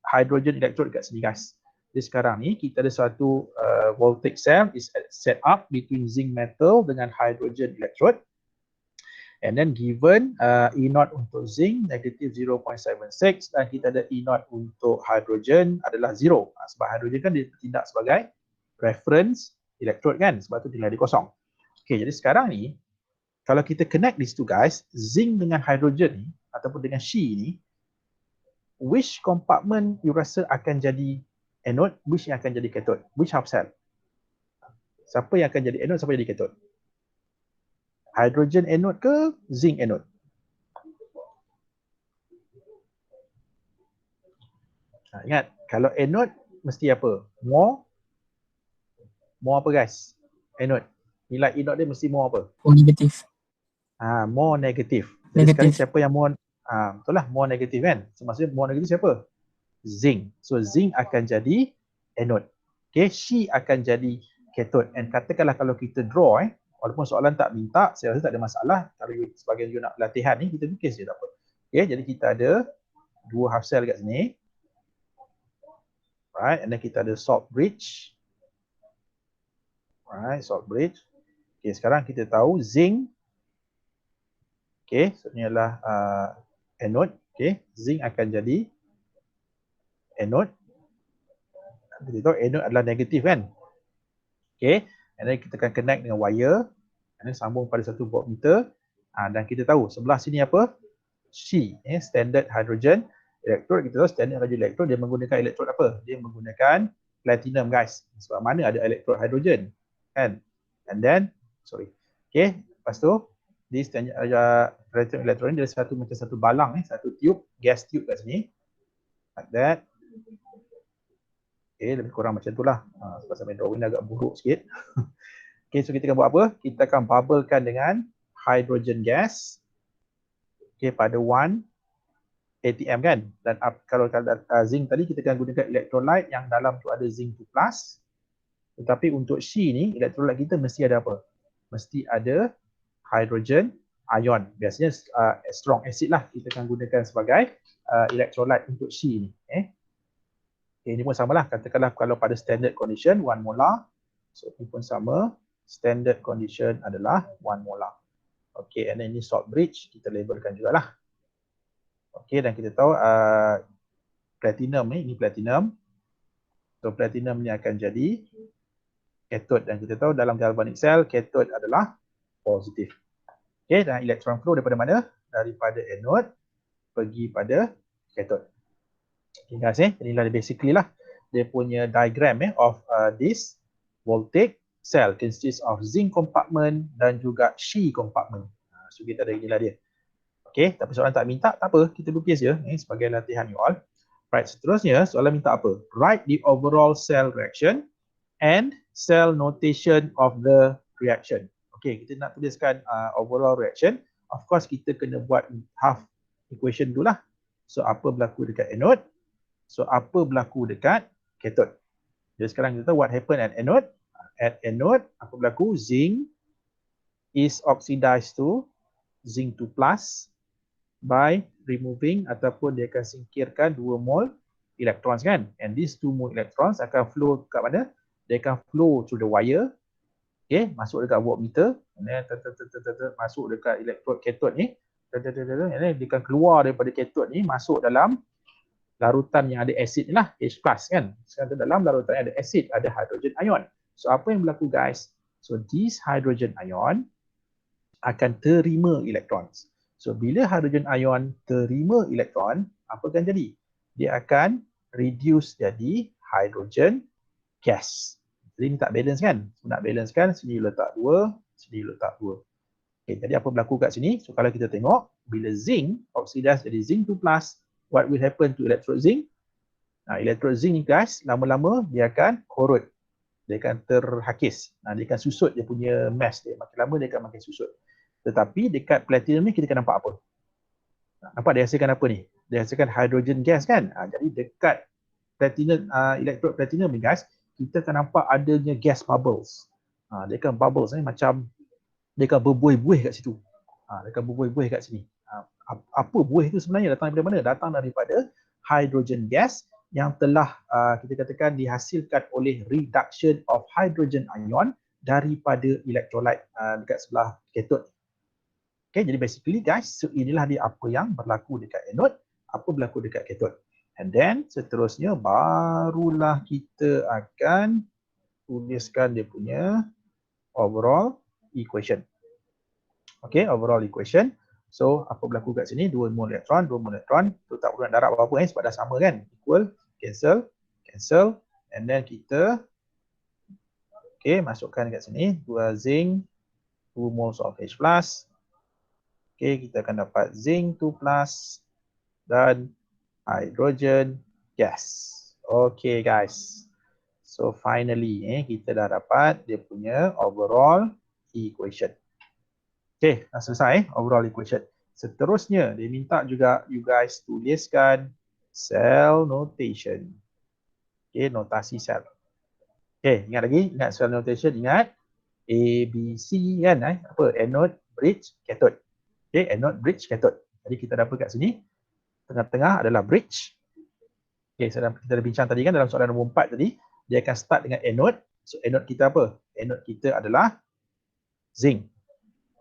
hydrogen electrode kat sini guys. Jadi sekarang ni kita ada suatu voltage cell is set up between zinc metal dengan hydrogen electrode. And then given E naught untuk zinc negative 0.76 dan kita ada E naught untuk hydrogen adalah 0. Sebab hydrogen kan dia bertindak sebagai reference electrode kan, sebab tu nilai dia kosong. Okay, jadi sekarang ni kalau kita connect these two guys, zinc dengan hydrogen ni ataupun dengan She ni, which compartment you rasa akan jadi anode, which yang akan jadi cathode? Which half cell? Siapa yang akan jadi anode, siapa jadi cathode? Hydrogen anode ke zinc anode? Ingat, kalau anode mesti apa? More apa guys? Anode. Nilai E naught dia mesti more apa? More negatif. More negative. Jadi sekarang siapa yang more? Betul lah, more negative kan? So maksudnya more negative siapa? Zinc. So zinc akan jadi anode. Okay, She akan jadi cathode. And katakanlah kalau kita draw walaupun soalan tak minta, saya rasa tak ada masalah. Kalau sebagian you nak latihan ni, kita lukis je tak apa. Okay, jadi kita ada dua half cell kat sini. Right, and then kita ada salt bridge. Right, salt bridge. Okay, sekarang kita tahu zinc. Okay, so ni adalah anode. Okay, zinc akan jadi anode. Kita tahu anode adalah negatif kan. Okay, and then kita akan connect dengan wire. And then sambung pada satu voltmeter. Dan kita tahu sebelah sini apa? She, standard hydrogen electrode. Kita tahu standard hydrogen electrode dia menggunakan elektrod apa? Dia menggunakan platinum guys. Sebab mana ada elektrod hydrogen kan? And then, okay, lepas tu This platinum electron dia satu macam satu balang satu tube, gas tube kat sini. Like that. Okay, lebih kurang macam itulah. Sebab sampai drawing agak buruk sikit. Okay, so kita akan buat apa? Kita akan bubblekan dengan hydrogen gas. Okay, pada 1 atm kan. Dan kalau zinc tadi kita akan gunakan electrolyte yang dalam tu ada zinc 2+. Tetapi untuk She ni, electrolyte kita mesti ada apa? Mesti ada hydrogen ion. Biasanya strong acid lah kita akan gunakan sebagai electrolyte untuk She ni. Okay, ini pun samalah. Katakanlah kalau pada standard condition 1 molar. So ini pun sama. Standard condition adalah 1 molar. Okay, and then ini salt bridge kita labelkan jugalah. Okay, dan kita tahu platinum ni, ini platinum. So platinum ni akan jadi cathode dan kita tahu dalam galvanic cell cathode adalah positif. Okay, dan electron flow daripada mana? Daripada anode pergi pada cathode. Okay guys, inilah basically lah dia punya diagram of this voltaic cell consists of zinc compartment dan juga She compartment. So kita ada inilah dia. Okay, tapi soalan tak minta, tak apa, kita lukis je sebagai latihan you all. Right, seterusnya soalan minta apa? Write the overall cell reaction and cell notation of the reaction. Okay, kita nak tuliskan overall reaction. Of course, kita kena buat half equation dulu lah. So, apa berlaku dekat anode? So, apa berlaku dekat cathode? Jadi sekarang kita tahu what happened at anode. At anode, apa berlaku? Zinc is oxidized to zinc 2+ by removing ataupun dia akan singkirkan 2 mol electrons kan. And these 2 mol electrons akan flow kat mana? Dia akan flow through the wire. Okay, masuk dekat voltmeter. And then masuk dekat electrode cathode ni. And then dia akan keluar daripada cathode ni masuk dalam larutan yang ada asid ni lah, H+ kan. Sekarang dalam larutan yang ada asid, ada hydrogen ion. So apa yang berlaku guys? So this hydrogen ion akan terima electrons. So bila hydrogen ion terima elektron, apa akan jadi? Dia akan reduce jadi hydrogen gas. Jadi ni tak balance kan? So, nak balance kan, sini letak 2, sini letak 2. Okay, jadi apa berlaku kat sini? So kalau kita tengok, bila zinc oxidize jadi zinc 2+, what will happen to electrode zinc? Electrode zinc ni guys, lama-lama dia akan corrode. Dia akan terhakis. Dia akan susut dia punya mass dia. Makin lama dia akan makin susut. Tetapi dekat platinum ni kita akan nampak apa? Nampak dia hasilkan apa ni? Dia hasilkan hydrogen gas kan? Jadi dekat platinum, electrode platinum ni guys, kita akan nampak adanya gas bubbles. Dia akan bubbles ni macam dia akan berbuih-buih kat situ. Dia akan berbuih-buih kat sini. Apa buih itu sebenarnya datang daripada mana? Datang daripada hydrogen gas yang telah kita katakan dihasilkan oleh reduction of hydrogen ion daripada electrolyte dekat sebelah cathode. Okay, jadi basically guys, so inilah dia apa yang berlaku dekat anode, apa berlaku dekat cathode. And then seterusnya barulah kita akan tuliskan dia punya overall equation. Okay, overall equation. So apa berlaku kat sini? 2 mol elektron, 2 mol elektron. Tu tak perlu nak darab apa-apa sebab dah sama kan? Equal, cancel, cancel. And then kita masukkan kat sini 2 zinc, 2 moles of H+. Kita akan dapat zinc 2+ dan hydrogen gas. Okay guys. So finally kita dah dapat dia punya overall equation. Okay, dah selesai overall equation. Seterusnya dia minta juga you guys tuliskan cell notation. Okay, notasi sel. Okay, ingat lagi, ingat cell notation, ingat A, B, C kan apa? Anode, bridge, cathode. Okay, anode, bridge, cathode. Jadi kita dapat kat sini tengah-tengah adalah bridge. Okay, kita dah bincang tadi kan dalam soalan nombor 4 tadi, dia akan start dengan anode. So anode kita apa? Anode kita adalah zinc.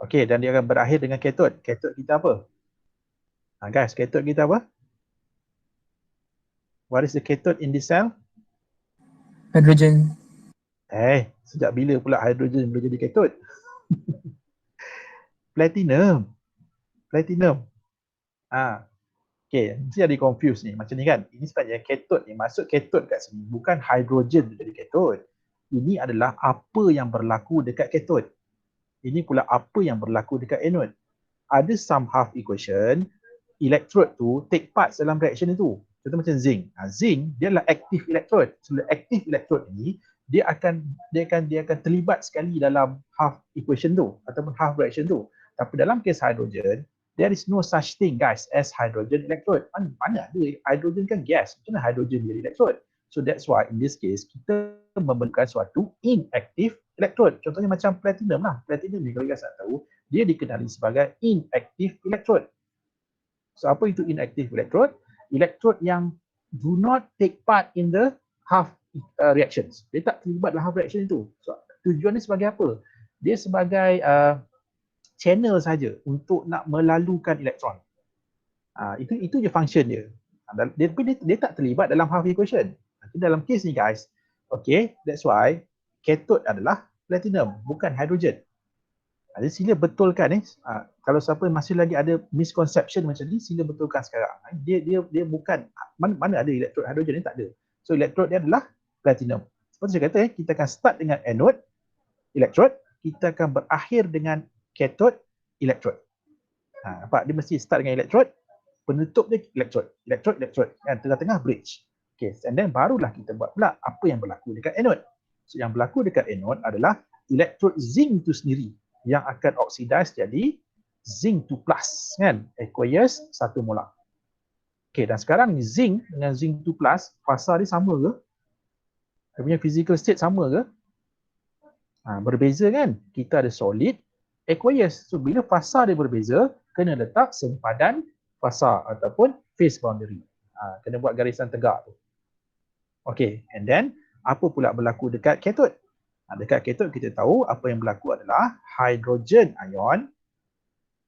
Okay, dan dia akan berakhir dengan cathode. Cathode kita apa? Guys, cathode kita apa? What is the cathode in this cell? Hydrogen. Sejak bila pula hydrogen boleh jadi cathode? Platinum. Platinum. Okay, mesti ada confuse ni. Macam ni kan. Ini sebenarnya cathode ni. Maksud cathode kat sini. Bukan hydrogen jadi cathode. Ini adalah apa yang berlaku dekat cathode. Ini pula apa yang berlaku dekat anode. Ada some half equation, electrode tu take part dalam reaction itu. Contoh macam zinc. Zinc dia adalah active electrode. So active electrode ni dia akan terlibat sekali dalam half equation tu ataupun half reaction tu. Tapi dalam kes hydrogen, there is no such thing guys as hydrogen electrode. Mana ada, hydrogen kan gas. Macam mana hydrogen jadi electrode? So that's why in this case kita memerlukan suatu inactive electrode. Contohnya macam platinum lah. Platinum ni kalau guys tak tahu, dia dikenali sebagai inactive electrode. So apa itu inactive electrode? Electrode yang do not take part in the half reactions. Dia tak terlibat dalam half reaction itu. So tujuan dia sebagai apa? Dia sebagai channel saja untuk nak melalukan elektron. Itu je function dia. Dia tak terlibat dalam half equation. Dalam case ni guys, okay, that's why cathode adalah platinum, bukan hydrogen. Jadi sila betulkan kalau siapa masih lagi ada misconception macam ni, sila betulkan sekarang. Dia bukan, mana ada elektrod hydrogen ni, tak ada. So elektrod dia adalah platinum. Seperti saya kata, kita akan start dengan anode elektrod, kita akan berakhir dengan cathode elektrod. Nampak, dia mesti start dengan elektrod, penutup dia elektrod, kan, tengah-tengah bridge. Okay, and then barulah kita buat pula apa yang berlaku dekat anode. So yang berlaku dekat anode adalah elektrod zinc tu sendiri yang akan oxidize jadi zinc 2+, kan, aqueous 1 molar. Okay, dan sekarang ni zinc dengan zinc 2+, fasa dia sama ke? Dia punya physical state sama ke? Berbeza kan? Kita ada solid, aqueous. So bila fasa dia berbeza, kena letak sempadan fasa ataupun phase boundary. Kena buat garisan tegak tu. Okay, and then apa pula berlaku dekat cathode? Dekat cathode kita tahu apa yang berlaku adalah hydrogen ion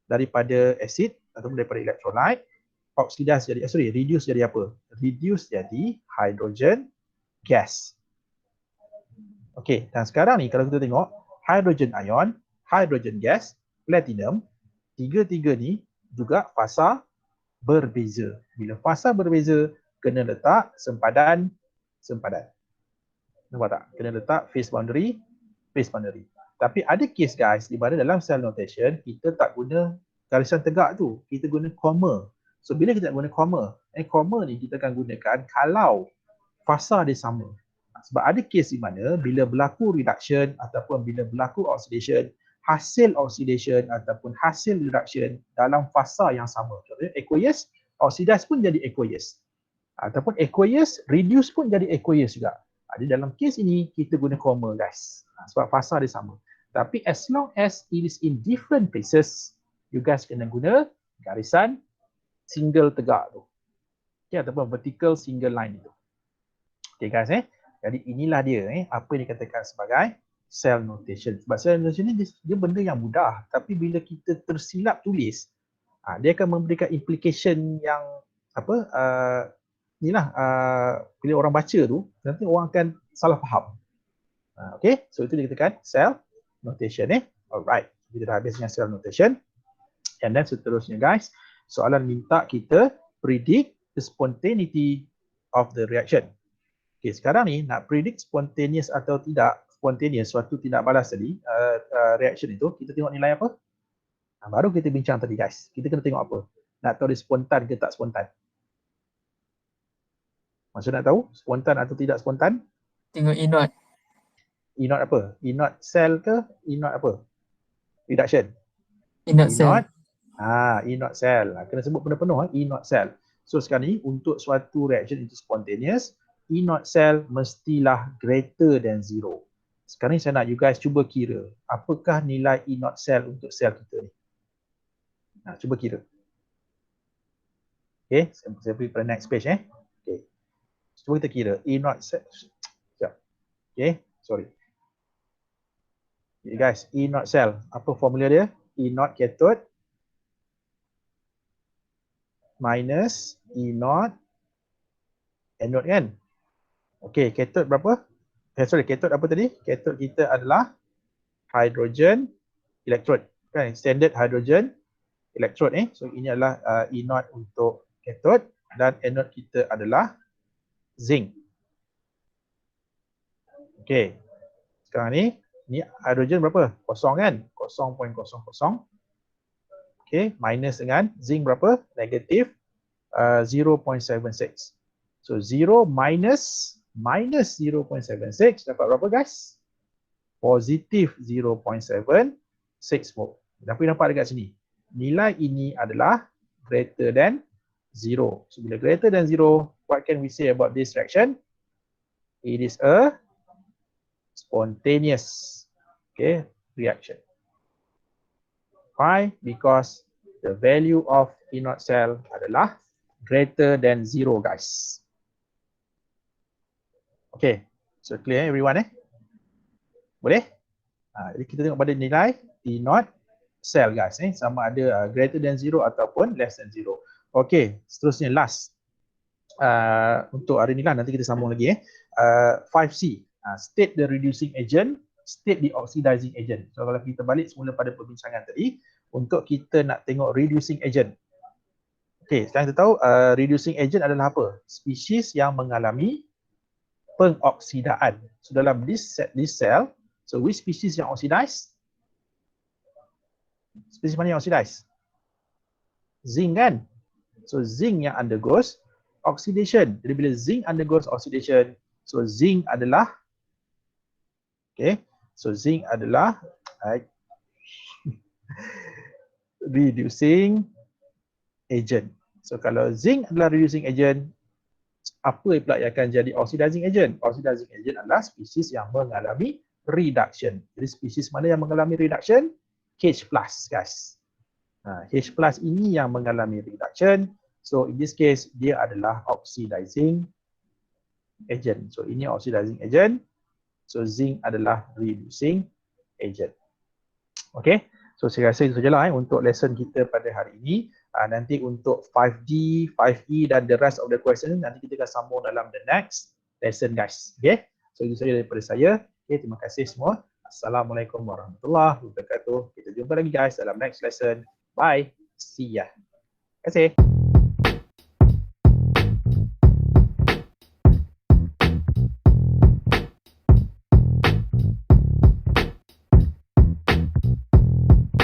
daripada acid ataupun daripada electrolyte reduce jadi apa? Reduce jadi hydrogen gas. Okay, dan sekarang ni kalau kita tengok hydrogen ion, hydrogen gas, platinum, tiga-tiga ni juga fasa berbeza. Bila fasa berbeza, kena letak sempadan. Nampak tak? Kena letak phase boundary. Tapi ada case guys, di mana dalam cell notation, kita tak guna garisan tegak tu. Kita guna comma. So bila kita guna comma ni kita akan gunakan kalau fasa dia sama. Sebab ada case di mana bila berlaku reduction ataupun bila berlaku oxidation, hasil oxidation ataupun hasil reduction dalam fasa yang sama. Contohnya aqueous, oxidize pun jadi aqueous. Ataupun aqueous, reduce pun jadi aqueous juga. Jadi dalam case ini kita guna comma guys. Sebab fasa dia sama. Tapi as long as it is in different places, you guys kena guna garisan single tegak tu. Okay, ataupun vertical single line itu. Okay guys, jadi inilah dia apa yang dikatakan sebagai cell notation. Sebab cell notation ni dia benda yang mudah, tapi bila kita tersilap tulis, dia akan memberikan implication yang bila orang baca tu, nanti orang akan salah faham. Okay, so itu dikatakan cell notation. Alright, kita dah habis dengan cell notation. And then seterusnya guys, soalan minta kita predict the spontaneity of the reaction. Okay, sekarang ni nak predict spontaneous atau tidak, spontaneous, suatu tindak balas tadi, reaction itu, kita tengok nilai apa? Baru kita bincang tadi guys, kita kena tengok apa? Nak tahu dia spontan ke tak spontan? Maksud nak tahu spontan atau tidak spontan? Tengok E0. E0 apa? E0 cell ke? E0 apa? Reduction? E0 cell. E0 cell. Kena sebut penuh-penuh E0 cell. So sekarang ni untuk suatu reaction itu spontaneous, E0 cell mestilah greater than 0. Sekarang ni saya nak you guys cuba kira apakah nilai E0 cell untuk sel kita ni. Cuba kira. Okay, saya pergi pada next page Okay. Cuba kita kira E0 cell. Okay, sorry. Okay guys, E0 cell, apa formula dia? E0 cathode minus E0 anode kan? Okay, cathode berapa? Cathode apa tadi? Cathode kita adalah hydrogen electrode. Kan? Standard hydrogen electrode So ini adalah E0 untuk cathode dan anode kita adalah zinc. Okay. Sekarang ni Ni hidrogen berapa? Kosong kan? 0.00. Okay, minus dengan zinc berapa? Negatif 0.76. So 0 minus 0.76 dapat berapa guys? Positif 0.76 volt. Tapi nampak dekat sini. Nilai ini adalah greater than 0. So bila greater than 0, what can we say about this reaction? It is a spontaneous reaction. Why? Because the value of E0 cell adalah greater than 0 guys. Okay, so clear everyone Boleh? Jadi kita tengok pada nilai E0 cell guys sama ada greater than 0 ataupun less than 0. Okay, seterusnya last. Untuk hari ni lah, nanti kita sambung lagi 5C. State the reducing agent, state the oxidizing agent. So kalau kita balik semula pada perbincangan tadi, untuk kita nak tengok reducing agent. Okay, sekarang kita tahu reducing agent adalah apa? Spesies yang mengalami pengoksidaan. So dalam this cell, so which species yang oxidize? Spesies mana yang oxidize? Zinc kan? So zinc yang undergoes oxidation. Jadi bila zinc undergoes oxidation, so zinc adalah reducing agent. So kalau zinc adalah reducing agent, apa pula yang akan jadi oxidizing agent? Oxidizing agent adalah spesies yang mengalami reduction. Jadi spesies mana yang mengalami reduction? H+, guys. H+ ini yang mengalami reduction. So in this case, dia adalah oxidizing agent. So ini oxidizing agent. So zinc adalah reducing agent. Okay. So saya rasa itu sajalah untuk lesson kita pada hari ini. Nanti untuk 5D, 5E dan the rest of the question nanti kita akan sambung dalam the next lesson guys. Okay. So itu saja daripada saya. Okay, terima kasih semua. Assalamualaikum warahmatullahi wabarakatuh. Kita jumpa lagi guys dalam next lesson. Bye. See ya. Terima kasih.